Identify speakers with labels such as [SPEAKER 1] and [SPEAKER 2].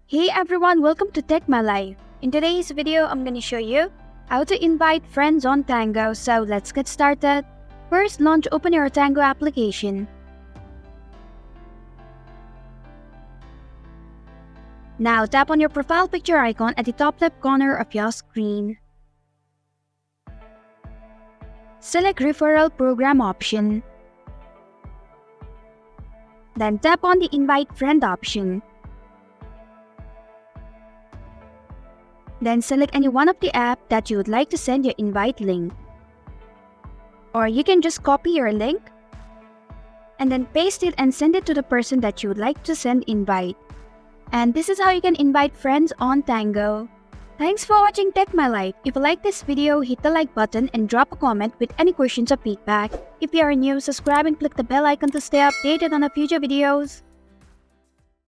[SPEAKER 1] Hey everyone, welcome to Tech My Life. In today's video, I'm gonna show you how to invite friends on Tango. So let's get started. First, open your Tango application. Now tap on your profile picture icon at the top left corner of your screen. Select Referral Program option. Then tap on the Invite Friend option. Then select any one of the app that you would like to send your invite link. Or you can just copy your link and then paste it and send it to the person that you would like to send invite. And this is how you can invite friends on Tango. Thanks for watching Tech My Life. If you like this video, hit the like button and drop a comment with any questions or feedback. If you are new, subscribe and click the bell icon to stay updated on our future videos.